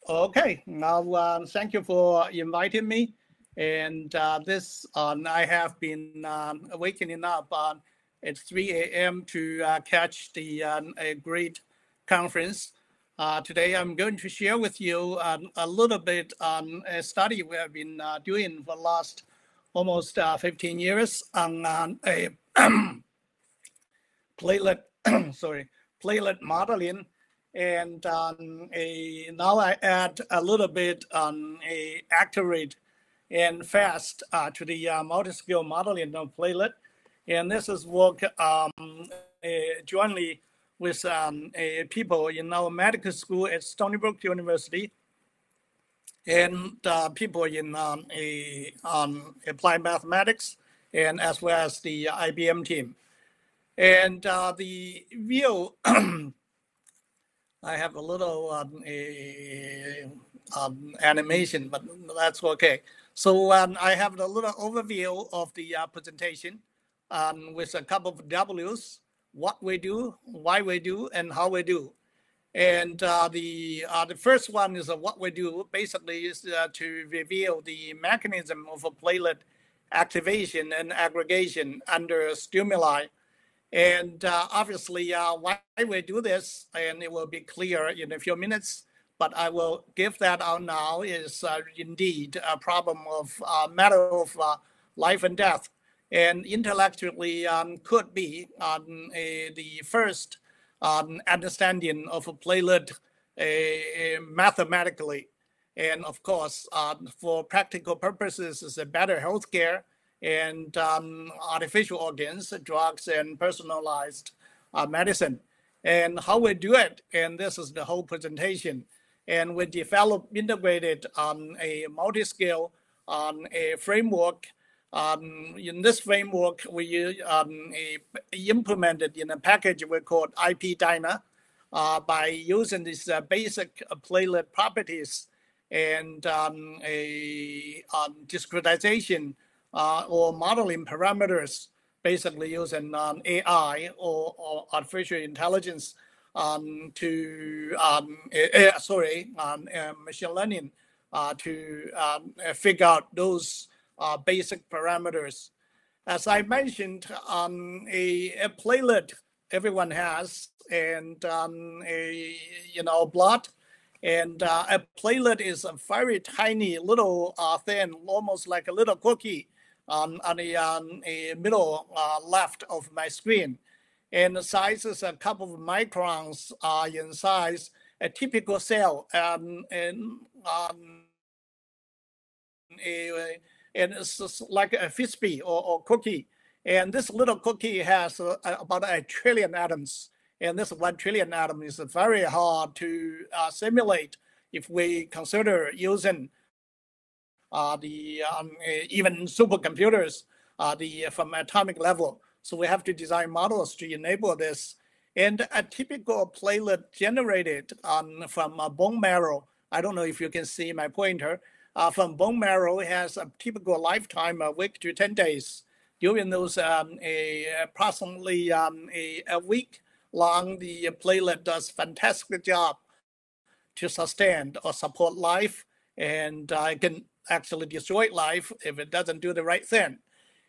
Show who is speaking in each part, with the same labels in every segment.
Speaker 1: Okay, now thank you for inviting me. And I have been waking up at 3 a.m. to catch a great conference. Today, I'm going to share with you a little bit on a study we have been doing for the last almost 15 years on a platelet, platelet modeling. And now I add a little bit on a accurate and fast to the multiscale modeling of platelet. And this is work jointly with people in our medical school at Stony Brook University and people in applied mathematics and as well as the IBM team. And the view, I have a little animation, but that's okay. So I have a little overview of the presentation with a couple of W's, what we do, why we do, and how we do. And the first one is what we do, basically is to reveal the mechanism of a platelet activation and aggregation under stimuli. And obviously, why we do this, and it will be clear in a few minutes, but I will give that out now, is indeed a problem of matter of life and death. And intellectually could be the first understanding of a platelet mathematically. And of course, for practical purposes, it's a better healthcare and artificial organs, drugs, and personalized medicine. And how we do it, and this is the whole presentation. And we developed, integrated a multi-scale a framework. In this framework, we implemented in a package we called IPDyna by using these basic platelet properties and discretization or modeling parameters, basically using AI or artificial intelligence to machine learning to figure out those basic parameters. As I mentioned, a platelet everyone has, and blood. And a platelet is a very tiny, little thin, almost like a little cookie on the middle left of my screen. And the size is a couple of microns in size. A typical cell and it's just like a frisbee or cookie. And this little cookie has about 1 trillion atoms. And this 1 trillion atom is very hard to simulate if we consider using even supercomputers from atomic level. So we have to design models to enable this. And a typical platelet generated from bone marrow, I don't know if you can see my pointer, from bone marrow has a typical lifetime, a week to 10 days. During those approximately a week long, the platelet does fantastic job to sustain or support life, and it can actually destroy life if it doesn't do the right thing.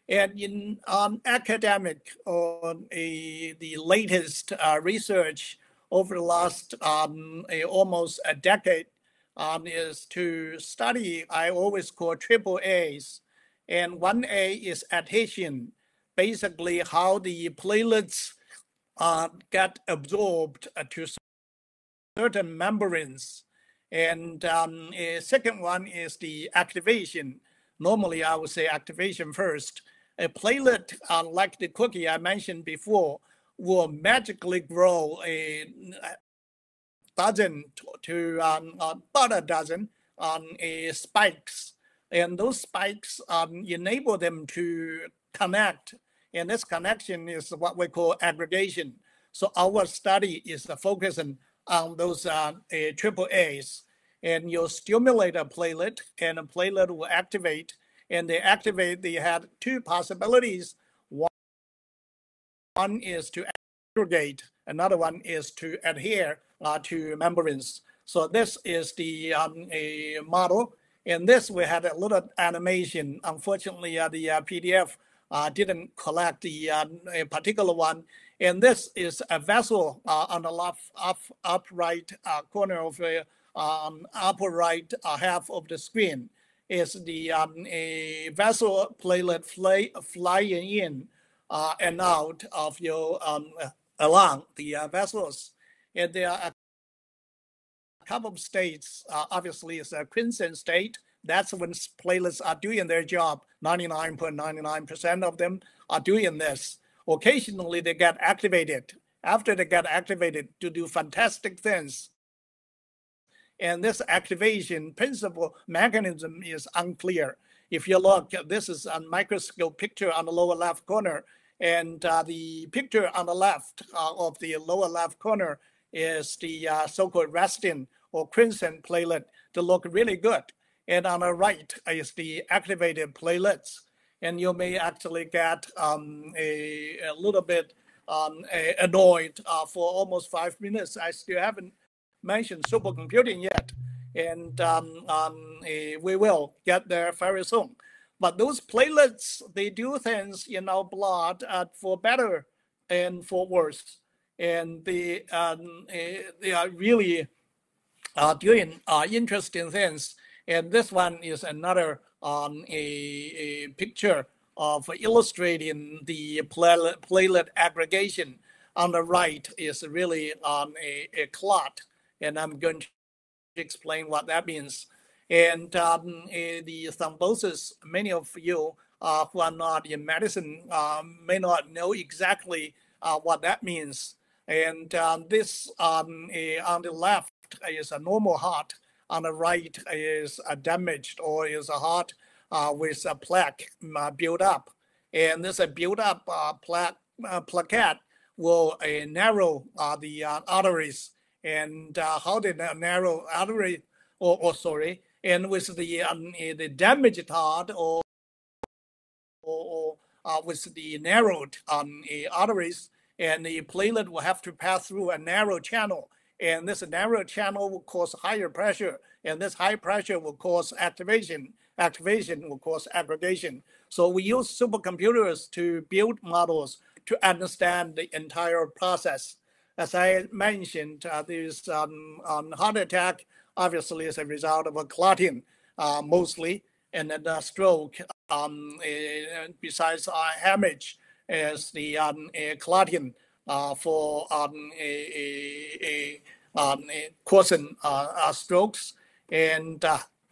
Speaker 1: And in academic or the latest research over the last almost a decade is to study, I always call triple A's. And 1A is adhesion, basically how the platelets get absorbed to certain membranes. And a second one is the activation. Normally, I would say activation first. A platelet, like the cookie I mentioned before, will magically grow a dozen to about a dozen spikes. And those spikes enable them to connect. And this connection is what we call aggregation. So our study is focusing on those triple A's. And you stimulate a platelet, and a platelet will activate. And they activate, they had two possibilities. One is to aggregate, another one is to adhere to membranes. So this is the a model. In this, we had a little animation. Unfortunately, the PDF didn't collect the a particular one. And this is a vessel on the left upright corner of the upper right half of the screen. Is the a vessel platelet flying in and out of your along the vessels. And there are a couple of states. Obviously, it's a Quiescent state. That's when platelets are doing their job. 99.99% of them are doing this. Occasionally, they get activated. After they get activated to do fantastic things. And this activation principle mechanism is unclear. If you look, this is a microscope picture on the lower left corner. And the picture on the left of the lower left corner is the so-called resting or Quiescent platelet to look really good. And on the right is the activated platelets. And you may actually get a little bit annoyed for almost 5 minutes. I still haven't mentioned supercomputing yet. And we will get there very soon. But those platelets, they do things in our blood for better and for worse. And they are really doing interesting things. And this one is another a picture of illustrating the platelet aggregation. On the right is really a clot, and I'm going to explain what that means. And the thrombosis, many of you who are not in medicine may not know exactly what that means. And this on the left is a normal heart. On the right is a damaged or is a heart with a plaque built up. And this built up plaquette will narrow the arteries. And how they narrow artery, sorry, and with the damaged heart or with the narrowed arteries, and the platelet will have to pass through a narrow channel. And this narrow channel will cause higher pressure, and this high pressure will cause activation. Activation will cause aggregation. So we use supercomputers to build models to understand the entire process. As I mentioned, this heart attack obviously is a result of a clotting mostly, and then the stroke, besides hemorrhage, is the clotting for causing strokes. And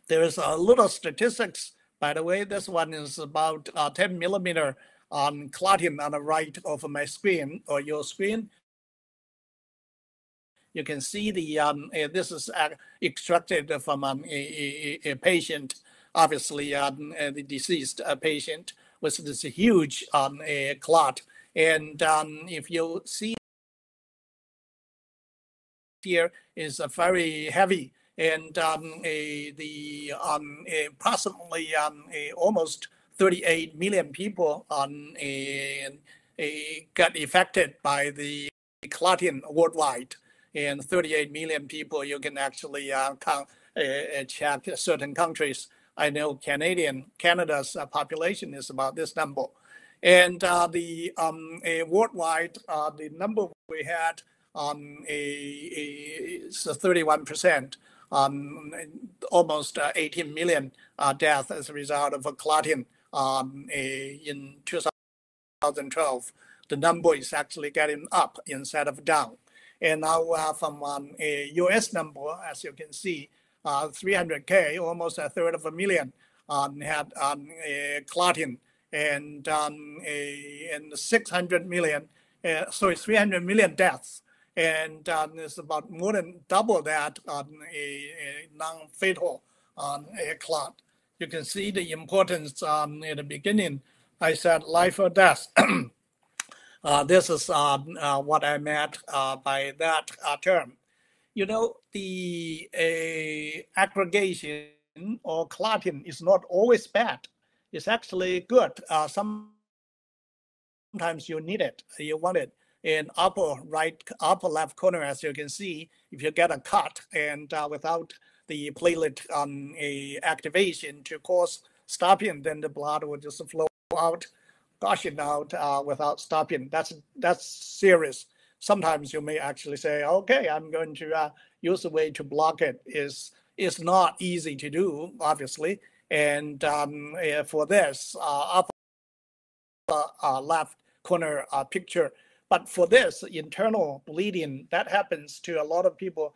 Speaker 1: there is a little statistics, by the way. This one is about 10 millimeter clotting on the right of my screen or your screen. You can see the this is extracted from a patient, obviously the deceased patient with this huge clot. And if you see here is very heavy, and the approximately almost 38 million people got affected by the clotting worldwide. And 38 million people, you can actually check certain countries. I know Canada's population is about this number. And the worldwide, the number we had is 31%, almost 18 million deaths as a result of a clotting in 2012. The number is actually getting up instead of down. And now from a US number, as you can see, 300K, almost a third of a million had clotting, and 600 million, 300 million deaths. And it's about more than double that on a non-fatal clot. You can see the importance at the beginning. I said life or death. This is what I meant by that term. You know, the aggregation or clotting is not always bad. It's actually good. Sometimes you need it, you want it. in upper left corner, as you can see, if you get a cut and without the platelet activation to cause stopping, then the blood will just flow out, gushing out without stopping. That's serious. Sometimes you may actually say, okay, I'm going to use a way to block it. It's not easy to do, obviously. And for this upper left corner picture, but for this internal bleeding, that happens to a lot of people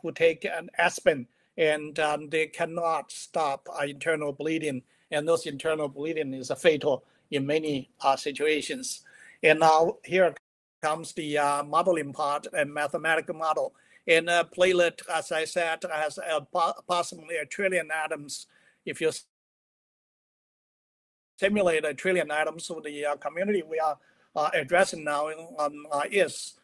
Speaker 1: who take an aspirin, and they cannot stop internal bleeding. And those internal bleeding is fatal in many situations. And now here comes the modeling part and mathematical model. And a platelet, as I said, has approximately 1 trillion atoms. If you simulate 1 trillion atoms, so the community we are addressing now is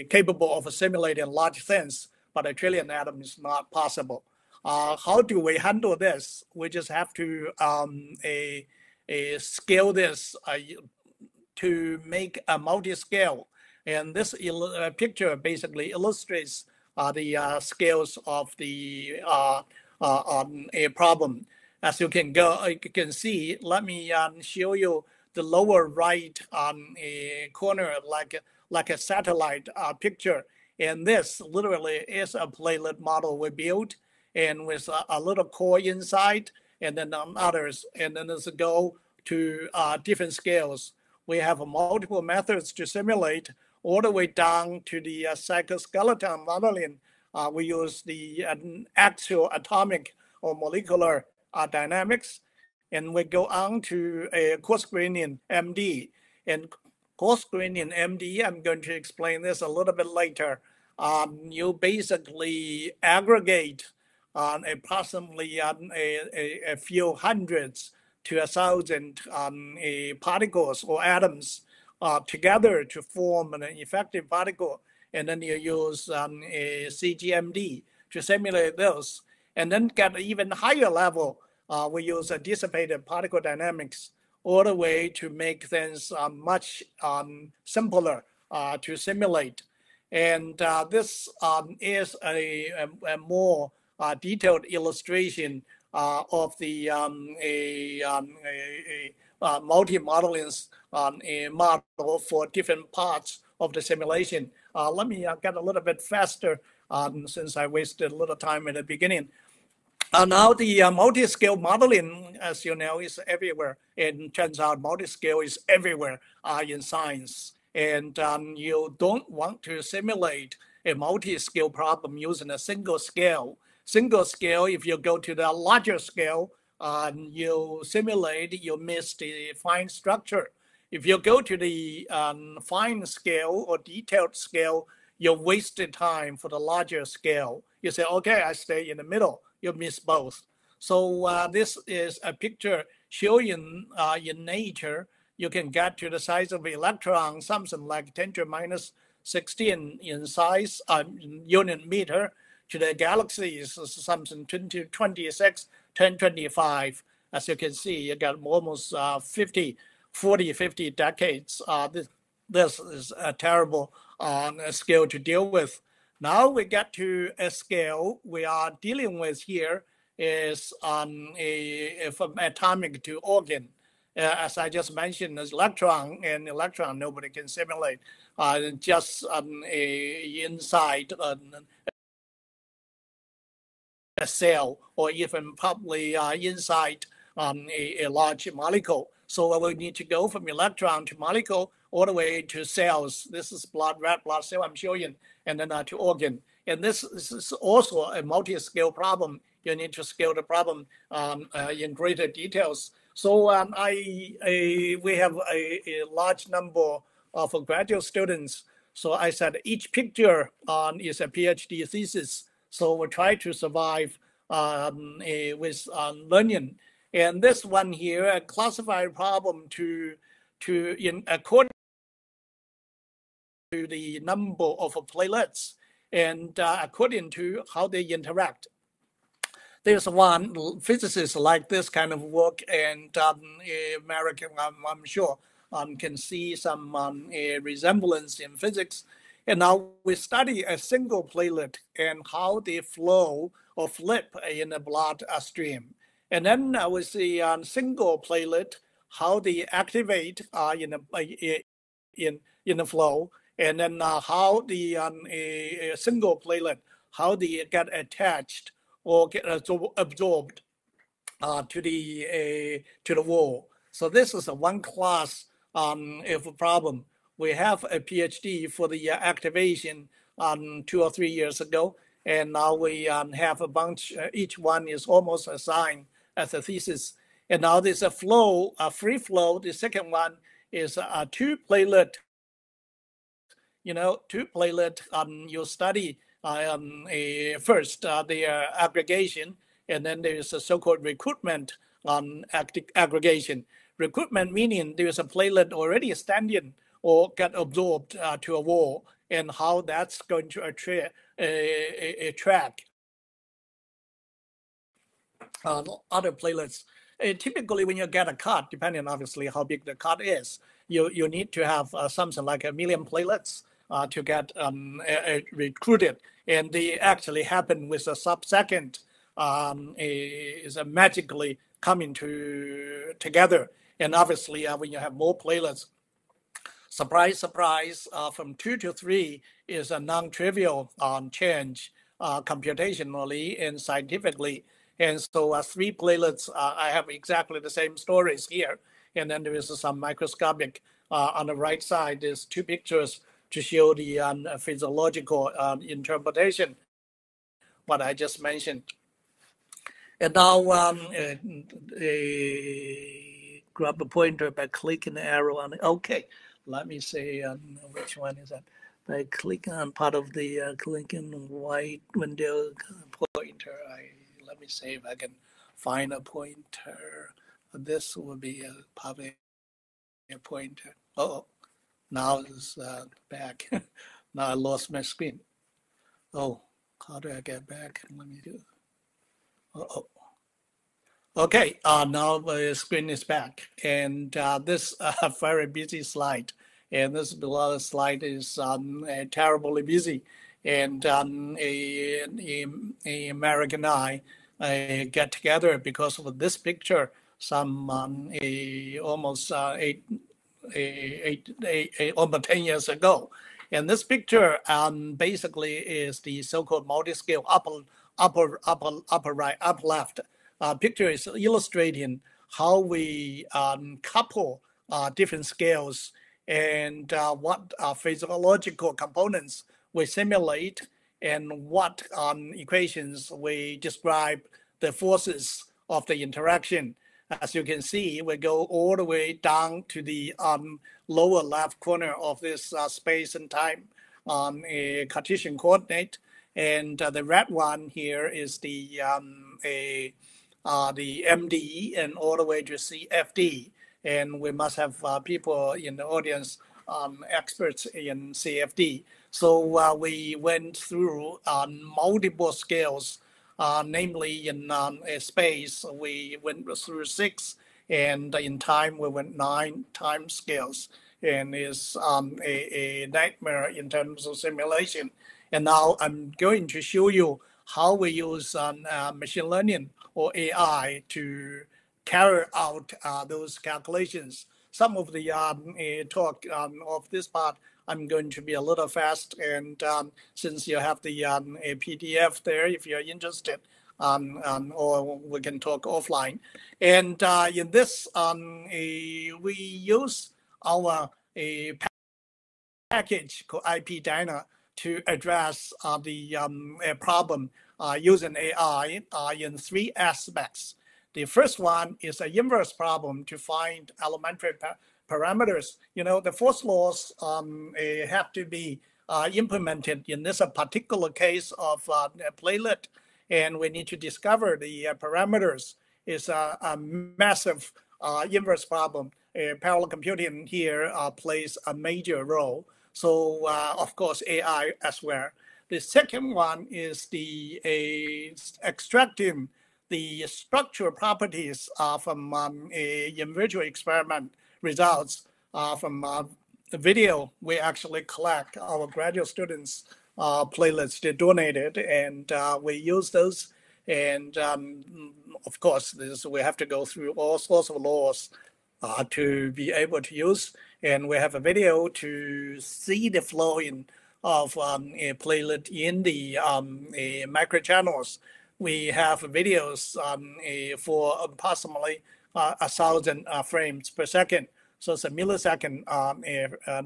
Speaker 1: capable of simulating large things, but 1 trillion atoms is not possible. How do we handle this? We just have to scale this to make a multi-scale. And this picture basically illustrates the scales of the a problem. As you can see, let me show you the lower right corner, like a satellite picture. And this literally is a platelet model we built, and with a little core inside, and then others. And then let's go to different scales. We have multiple methods to simulate all the way down to the cytoskeleton modeling. We use the actual atomic or molecular dynamics, and we go on to a coarse graining MD. And coarse graining MD, I'm going to explain this a little bit later. You basically aggregate approximately a few hundreds to 1,000 particles or atoms together to form an effective particle. And then you use a CGMD to simulate those. And then get even higher level, we use a dissipated particle dynamics all the way to make things much simpler to simulate. And this is a more detailed illustration of the multi-modeling model for different parts of the simulation. Let me get a little bit faster since I wasted a little time at the beginning. Now the multi-scale modeling, as you know, is everywhere. And turns out multi-scale is everywhere in science. And you don't want to simulate a multi-scale problem using a single scale. Single scale, if you go to the larger scale, you simulate, you miss the fine structure. If you go to the fine scale or detailed scale, you wasted time for the larger scale. You say, okay, I stay in the middle. You miss both. So this is a picture showing in nature, you can get to the size of an electron, something like 10 to minus 16 in size, unit meter, to the galaxies, something 10 to 26, 1025. As you can see, you got almost 40, 50 decades. This is a terrible scale to deal with. Now we get to a scale we are dealing with here is from atomic to organ. As I just mentioned, as electron nobody can simulate, just inside a cell, or even probably inside a large molecule. So we need to go from electron to molecule all the way to cells. This is red blood cell I'm showing, and then to organ. And this is also a multi-scale problem. You need to scale the problem in greater details. So we have a large number of graduate students. So I said each picture is a PhD thesis. So we try to survive with learning. And this one here, a classified problem according to the number of platelets and according to how they interact. There's one physicist like this kind of work, and American, I'm sure can see some a resemblance in physics. And now we study a single platelet and how they flow or flip in the blood stream. And then we see on single platelet how they activate in the flow, and then how the a single platelet, how they get attached or get absorbed to the wall. So this is a one class of a problem. We have a PhD for the activation 2 or 3 years ago, and now we have a bunch. Each one is almost assigned as a thesis. And now there's a flow, a free flow. The second one is a two platelet. Two platelet. You study first the aggregation, and then there's a so-called recruitment aggregation. Recruitment meaning there's a platelet already standing or get absorbed to a wall, and how that's going to attract other platelets. Typically, when you get a cut, depending obviously how big the cut is, you need to have something like 1 million platelets to get recruited, and they actually happen with a sub-second. Is magically coming together, and obviously when you have more platelets, surprise, surprise, from 2 to 3 is a non-trivial change computationally and scientifically. And so 3 platelets, I have exactly the same stories here. And then there is some microscopic on the right side. There's 2 pictures to show the physiological interpretation, what I just mentioned. And now grab a pointer by clicking the arrow on it. Okay, let me see which one is that. By clicking on part of the clicking white window pointer, let me see if I can find a pointer. This will be probably a pointer. Oh, now it's back. Now I lost my screen. Oh, how do I get back? Let me do. Okay, now the screen is back, and this very busy slide, and this slide is terribly busy, and a American eye get together because of this picture some almost almost 10 years ago. And this picture basically is the so-called multiscale upper right, upper left. Picture is illustrating how we couple different scales and what physiological components we simulate and what equations we describe the forces of the interaction. As you can see, we go all the way down to the lower left corner of this space and time a Cartesian coordinate. And the red one here is the MD and all the way to CFD. And we must have people in the audience, experts in CFD. So we went through multiple scales, namely in space, we went through 6, and in time, we went 9 time scales. And it's a nightmare in terms of simulation. And now I'm going to show you how we use machine learning or AI to carry out those calculations. Some of the talk of this part, I'm going to be a little fast, and since you have the PDF there, if you're interested, or we can talk offline. And in this, we use our package called IPDyna to address the problem using AI in 3 aspects. The first one is an inverse problem to find elementary parameters. The force laws have to be implemented in this particular case of platelet, and we need to discover the parameters. Is a massive inverse problem. Parallel computing here plays a major role. So, of course, AI as well. The second one is the extracting the structural properties from in virtual experiment results from the video, we actually collect our graduate students' platelets they donated, and we use those. And of course, we have to go through all sorts of laws to be able to use. And we have a video to see the flowing of a platelet in the microchannels. We have videos for approximately 1,000 frames per second. So it's a millisecond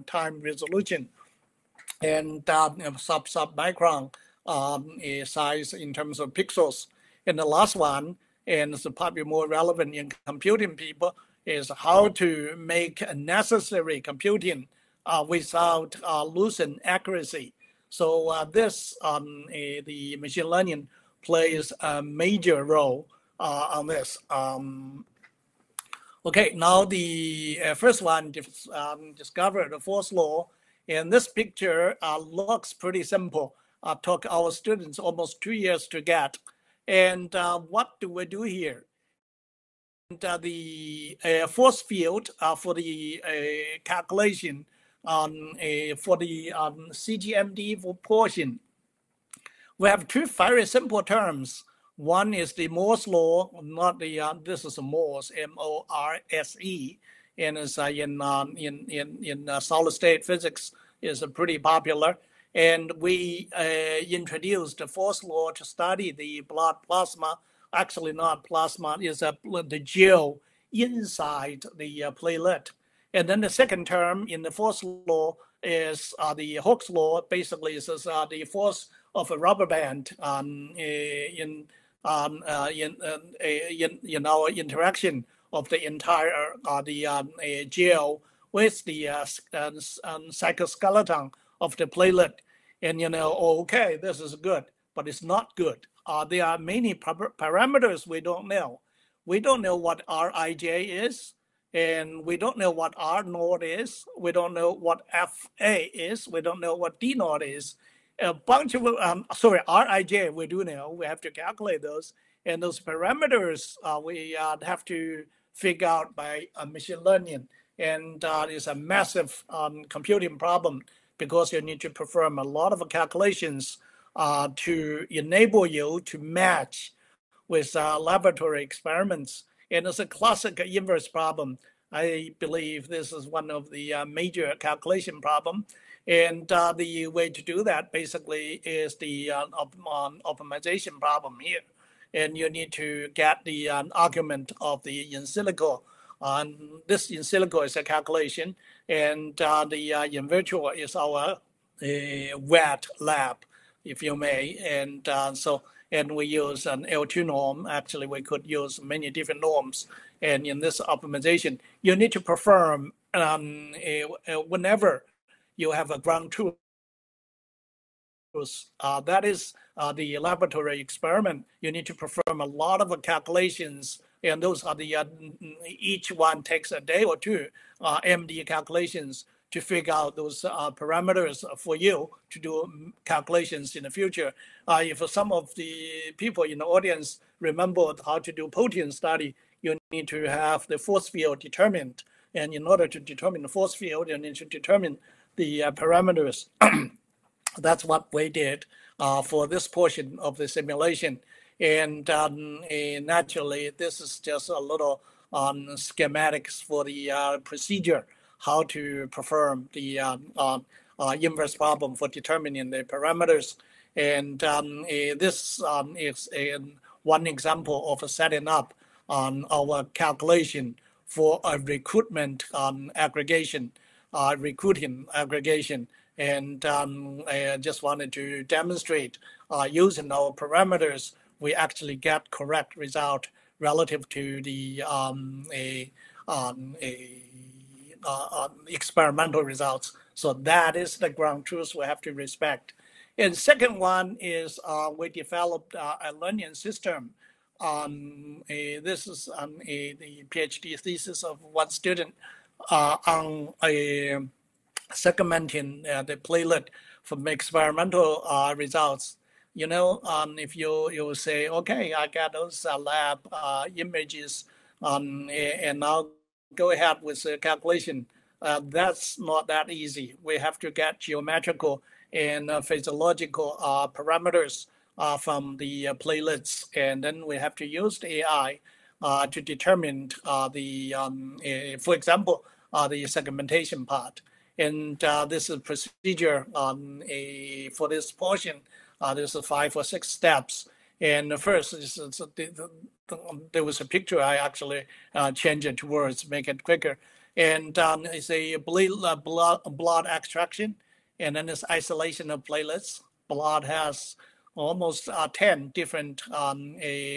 Speaker 1: time resolution, and sub-micron size in terms of pixels. And the last one, and it's probably more relevant in computing people, is how to make necessary computing without losing accuracy. So this, the machine learning plays a major role on this. Okay, now the first one discovered the Force law, and this picture looks pretty simple. Took our students almost 2 years to get. And what do we do here? And the force field for the calculation for the CGMD portion, we have two very simple terms. One is the Morse law, not the, this is a Morse, M-O-R-S-E, and it's in solid state physics is pretty popular. And we introduced the Force law to study the blood plasma. Actually not plasma, is the gel inside the platelet. And then the second term in the Force law is the Hooke's law. Basically, is the force of a rubber band in our interaction of the entire gel with the cytoskeleton of the platelet. And okay, this is good, but it's not good. There are many parameters we don't know. We don't know what Rij is, and we don't know what R naught is. We don't know what Fa is. We don't know what D naught is. A bunch of, Rij we do know. We have to calculate those. And those parameters we have to figure out by machine learning. And it's a massive computing problem because you need to perform a lot of calculations to enable you to match with laboratory experiments. And it's a classic inverse problem. I believe this is one of the major calculation problem. And the way to do that basically is the optimization problem here. And you need to get the argument of the in silico. This in silico is a calculation, and the in virtual is our wet lab, if you may. And and we use an L2 norm. Actually, we could use many different norms. And in this optimization, you need to perform whenever you have a ground truth. That is the laboratory experiment. You need to perform a lot of calculations, and those are the each one takes a day or two MD calculations to figure out those parameters for you to do calculations in the future. If some of the people in the audience remember how to do protein study, you need to have the force field determined. And in order to determine the force field, you need to determine the parameters. That's what we did for this portion of the simulation. And naturally, this is just a little schematics for the procedure, how to perform the inverse problem for determining the parameters. And this is one example of setting up our calculation for a recruitment aggregation, recruiting aggregation. And I just wanted to demonstrate using our parameters, we actually get correct result relative to the experimental results. So that is the ground truth we have to respect. And second one is we developed a learning system. This is the PhD thesis of one student on segmenting the platelet from experimental results. If you say, okay, I got those lab images, and now go ahead with the calculation. that's not that easy. We have to get geometrical and physiological parameters from the platelets, and then we have to use the AI to determine for example, the segmentation part. And this is procedure for this portion. There's 5 or 6 steps. And first, there was a picture I actually changed it to words, make it quicker. And it's a blood extraction, and then it's isolation of platelets. Blood has almost 10 different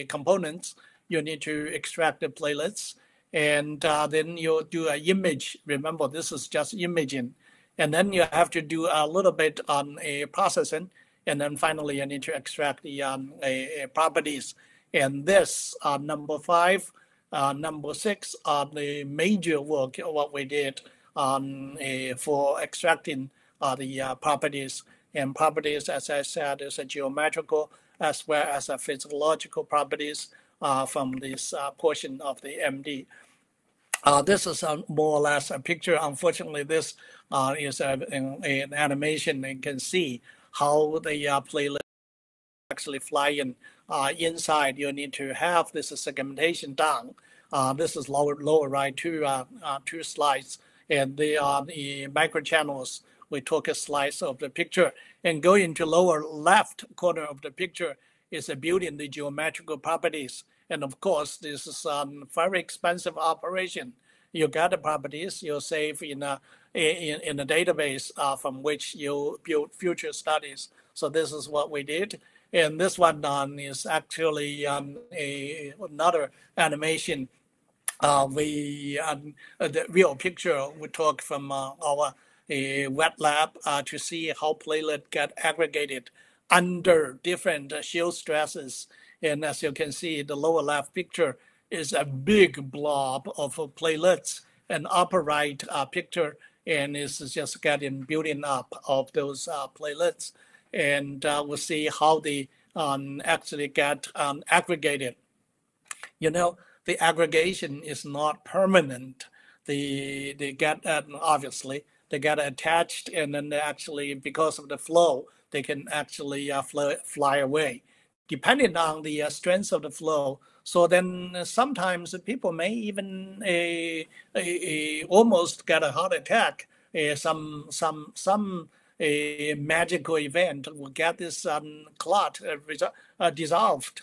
Speaker 1: components. You need to extract the platelets, and then you do an image. Remember, this is just imaging. And then you have to do a little bit on a processing, and then finally you need to extract the properties. And this, number 5, number 6 are the major work, what we did for extracting the properties. And properties, as I said, is a geometrical as well as a physiological properties from this portion of the MD. This is more or less a picture. Unfortunately, this is an animation. You can see how the platelet actually fly in inside. You need to have this segmentation done. This is lower right, two slides, and they are the microchannels. We took a slice of the picture, and go into lower left corner of the picture is building the geometrical properties. And of course, this is a very expensive operation. You get the properties, you save in a database from which you build future studies. So this is what we did. And this one is actually another animation. The real picture we took from our wet lab to see how platelet get aggregated under different shear stresses. And as you can see, the lower left picture is a big blob of platelets, and upper right picture, and it's just getting building up of those platelets. And we'll see how they actually get aggregated. You know, the aggregation is not permanent. They get, obviously, they get attached, and then they actually, because of the flow, they can actually fly away, depending on the strength of the flow. So then sometimes people may even almost get a heart attack. Some magical event will get this clot dissolved.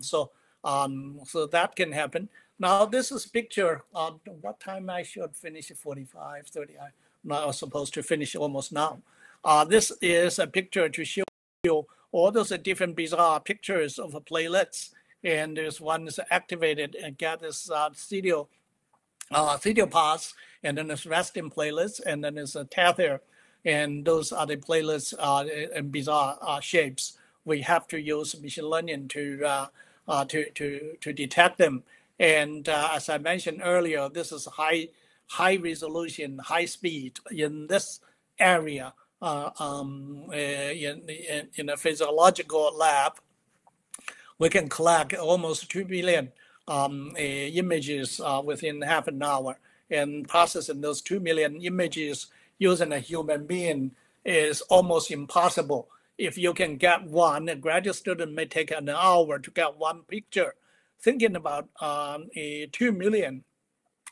Speaker 1: So that can happen. Now this is picture on what time I should finish, 45, 30. I'm not supposed to finish almost now. This is a picture to show you all those different bizarre pictures of platelets. And there's one is activated and get this ciliary paths, and then there's resting platelets, and then there's a tether. And those are the platelets in bizarre shapes. We have to use machine learning to detect them. And as I mentioned earlier, this is high resolution, high speed in this area in a physiological lab. We can collect almost 2 billion images within half an hour, and processing those 2 million images using a human being is almost impossible. If you can get one, a graduate student may take an hour to get one picture. Thinking about 2 million,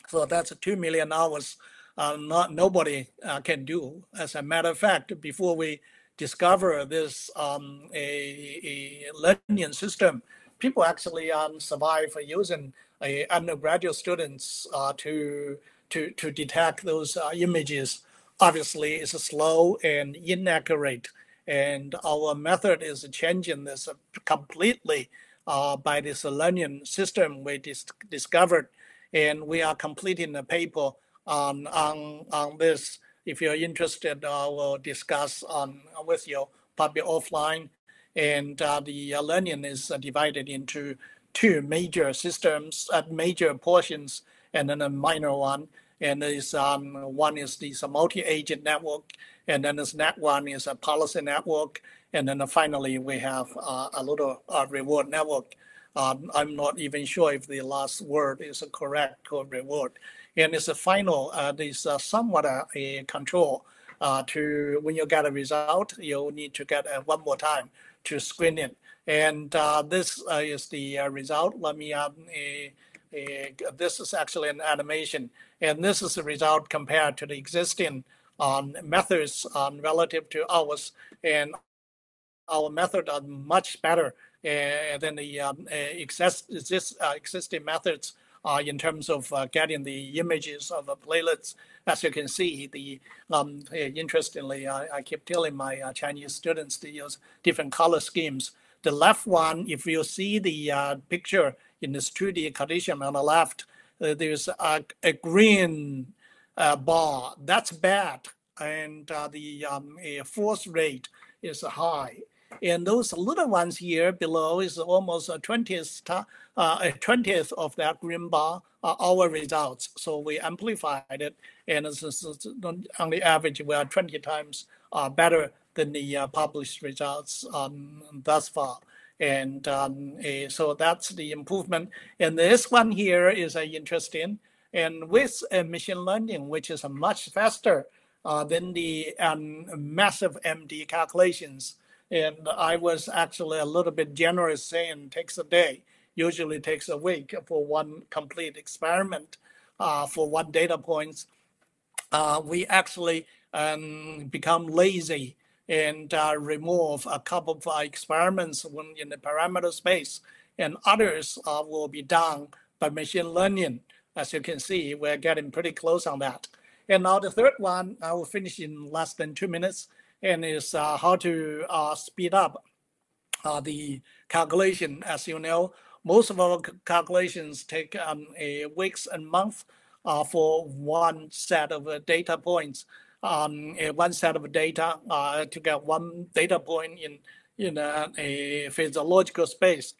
Speaker 1: so that's 2 million hours. Nobody can do. As a matter of fact, before we discover this learning system, people actually survive using undergraduate students to detect those images. Obviously, it's slow and inaccurate, and our method is changing this completely by this learning system we discovered, and we are completing a paper on this. If you're interested, we'll discuss with you, probably offline. And the learning is divided into 2 major systems, major portions, and then a minor one. And there's one is this multi-agent network, and then this one is a policy network, and then finally we have a little reward network. I'm not even sure if the last word is correct or reward. And it's a final, this somewhat a control to when you get a result, you need to get one more time to screen it. And this is the result. Let me, this is actually an animation. And this is the result compared to the existing methods relative to ours. And our method are much better than the existing methods in terms of getting the images of the platelets. As you can see, the interestingly, I keep telling my Chinese students to use different color schemes. The left one, if you see the picture in this 2D condition on the left, there's a green bar. That's bad, and the force rate is high. And those little ones here below is almost a 20th of that green bar are our results. So we amplified it, and on the average, we are 20 times better than the published results thus far. And so that's the improvement. And this one here is interesting. And with machine learning, which is much faster than the massive MD calculations. And I was actually a little bit generous saying it takes a day, usually takes a week for one complete experiment for one data points. We actually become lazy and remove a couple of experiments in the parameter space, and others will be done by machine learning. As you can see, we're getting pretty close on that. And now the third one, I will finish in less than 2 minutes, and is how to speed up the calculation. As you know, most of our calculations take weeks and months for one set of data points, one set of data to get one data point in a physiological space.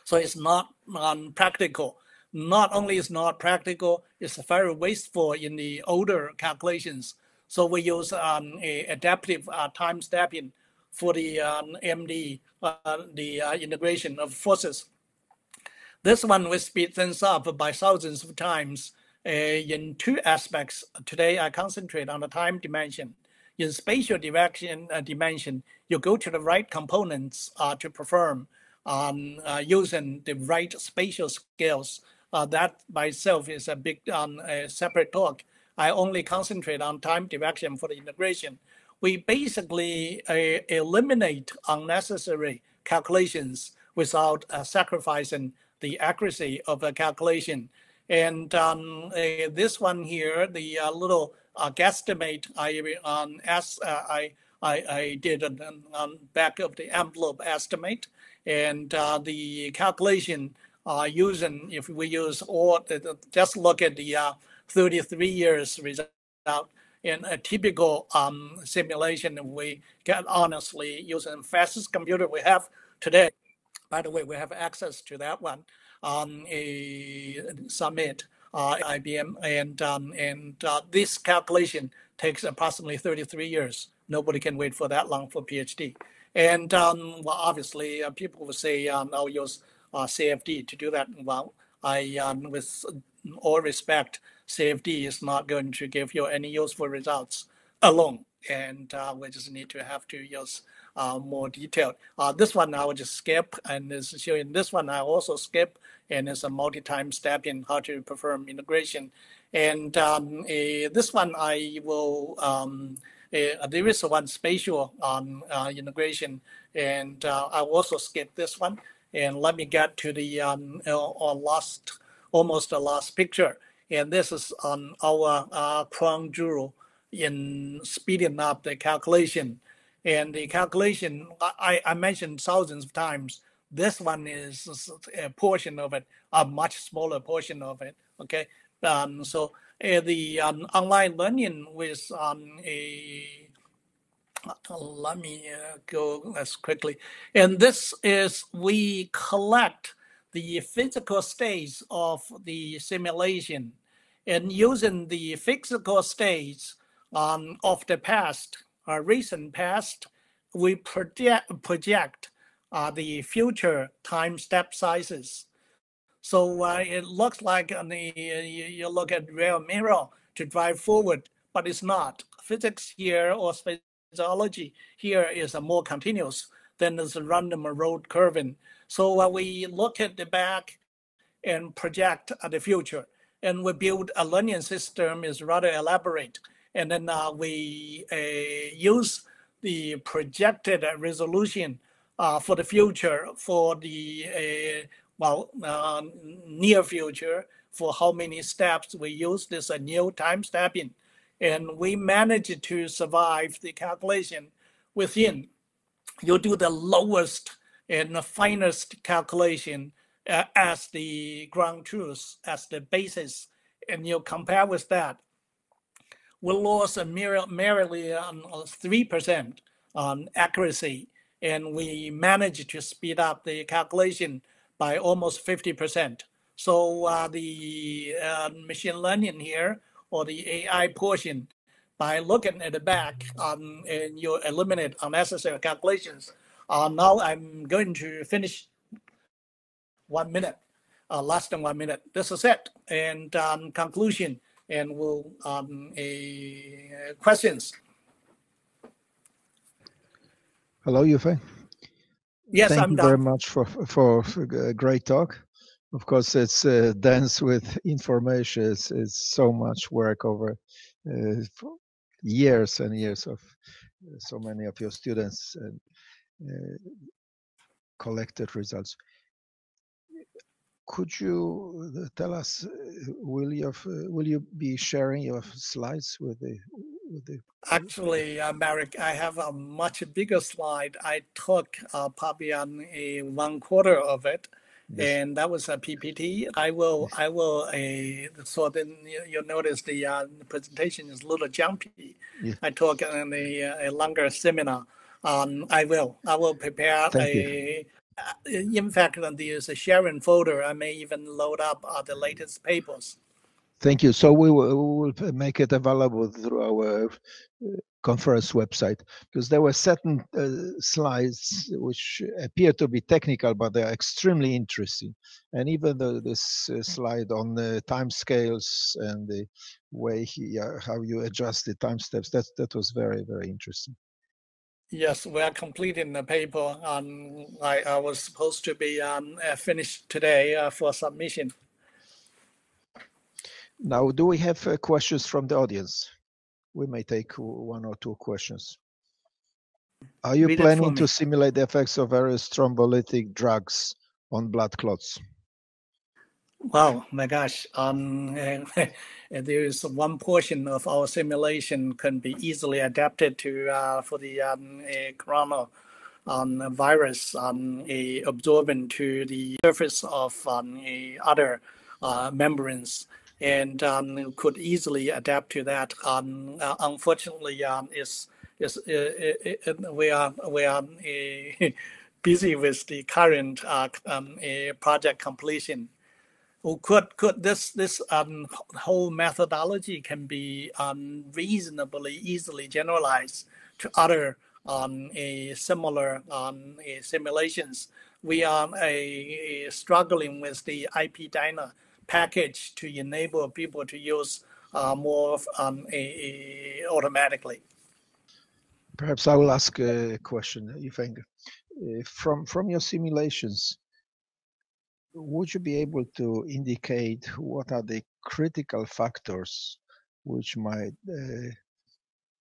Speaker 1: So it's not practical. Not only is not practical, it's very wasteful in the older calculations. So we use adaptive time stepping for the MD, the integration of forces. This one we speed things up by thousands of times in two aspects. Today I concentrate on the time dimension. In spatial dimension, you go to the right components to perform using the right spatial scales. That by itself is a big separate talk. I only concentrate on time direction for the integration. We basically eliminate unnecessary calculations without sacrificing the accuracy of a calculation. And this one here, the little guesstimate I did on back of the envelope estimate, and the calculation using, if we use all, just look at the 33 years result. In a typical simulation, we get honestly using the fastest computer we have today. By the way, we have access to that one on a summit, IBM, and this calculation takes approximately 33 years. Nobody can wait for that long for PhD. And well, obviously, people will say, I'll use CFD to do that. Well, with all respect, CFD is not going to give you any useful results alone. And we just need to have to use more detailed. This one I will just skip, and this is showing this one I also skip, and it's a multi-time step in how to perform integration. And this one I will, there is one spatial integration, and I will also skip this one. And let me get to the almost the last picture. And this is on our crown jewel in speeding up the calculation. And the calculation, I mentioned thousands of times. This one is a portion of it, a much smaller portion of it, okay? So the online learning with let me go as quickly. And this is, we collect the physical states of the simulation, and using the physical states of the past, recent past, we project the future time step sizes. So it looks like you look at rear mirror to drive forward, but it's not. Physics here or physiology here is more continuous than this random road curving. So we look at the back and project the future. And we build a learning system is rather elaborate. And then we use the projected resolution for the future, for the near future, for how many steps we use this new time stepping. And we managed to survive the calculation within. You do the lowest and the finest calculation as the ground truth, as the basis, and you compare with that. We lost merely 3% on accuracy, and we managed to speed up the calculation by almost 50%. So the machine learning here, or the AI portion, by looking at the back and you eliminate unnecessary calculations. Now I'm going to finish 1 minute, less than 1 minute. This is it. And conclusion, and we'll questions.
Speaker 2: Hello, YUEFAN.
Speaker 1: Yes,
Speaker 2: Thank
Speaker 1: I'm
Speaker 2: you
Speaker 1: done.
Speaker 2: very much for a great talk. Of course, it's dense with information. It's so much work over years and years of so many of your students and collected results. Could you tell us, will you be sharing your slides with the
Speaker 1: Actually, Marek, I have a much bigger slide. I took probably on 1/4 of it,
Speaker 2: Yes.
Speaker 1: and that was a PPT. I will. So then you'll notice the presentation is a little jumpy.
Speaker 2: Yeah.
Speaker 1: I took a longer seminar. I will prepare
Speaker 2: Thank you.
Speaker 1: In fact, there's a sharing folder. I may even load up the latest papers.
Speaker 2: Thank you. So we will make it available through our conference website, because there were certain slides which appear to be technical, but they are extremely interesting. And even this slide on the time scales and the way how you adjust the time steps, that was very, very interesting.
Speaker 1: Yes, we are completing the paper. I was supposed to be finished today for submission.
Speaker 2: Now, do we have questions from the audience? We may take 1 or 2 questions. Are you planning to simulate the effects of various thrombolytic drugs on blood clots?
Speaker 1: Wow, my gosh. There is one portion of our simulation can be easily adapted to for the corona virus absorbing to the surface of other membranes, and could easily adapt to that. Unfortunately, we are busy with the current project completion. Could this whole methodology can be reasonably easily generalized to other similar simulations? We are struggling with the IPDyna package to enable people to use more automatically.
Speaker 2: Perhaps I will ask a question, YUEFAN. From your simulations, would you be able to indicate what are the critical factors which might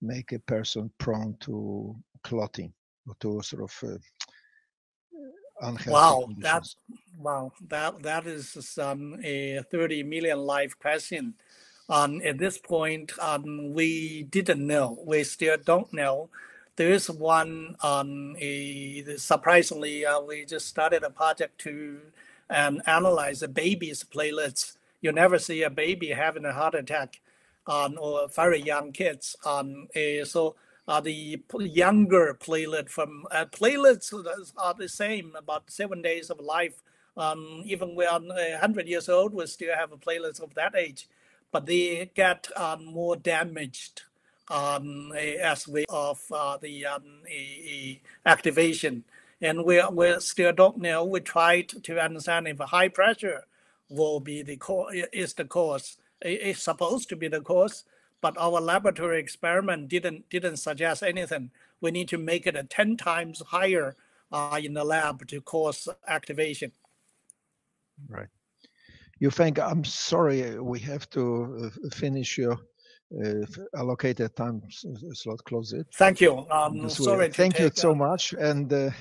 Speaker 2: make a person prone to clotting or to sort of unhealthy conditions?
Speaker 1: That is a 30 million life question. At this point, we didn't know. We still don't know. There is one, surprisingly, we just started a project to analyze a baby's platelets. You never see a baby having a heart attack or very young kids. So the younger platelet from platelets are the same, about 7 days of life. Even when 100 years old, we still have platelets of that age, but they get more damaged as we of the activation. And we still don't know. We tried to understand if high pressure will be the cause, is the cause. It's supposed to be the cause, but our laboratory experiment didn't suggest anything. We need to make it 10 times higher in the lab to cause activation.
Speaker 2: Right. YUEFAN, I'm sorry, we have to finish your allocated time slot, close it.
Speaker 1: Thank you.
Speaker 2: Sorry thank you so much. And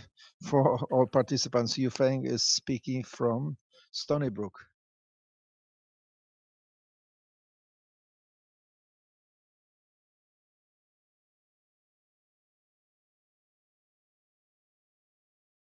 Speaker 2: for all participants, YUEFAN is speaking from Stony Brook.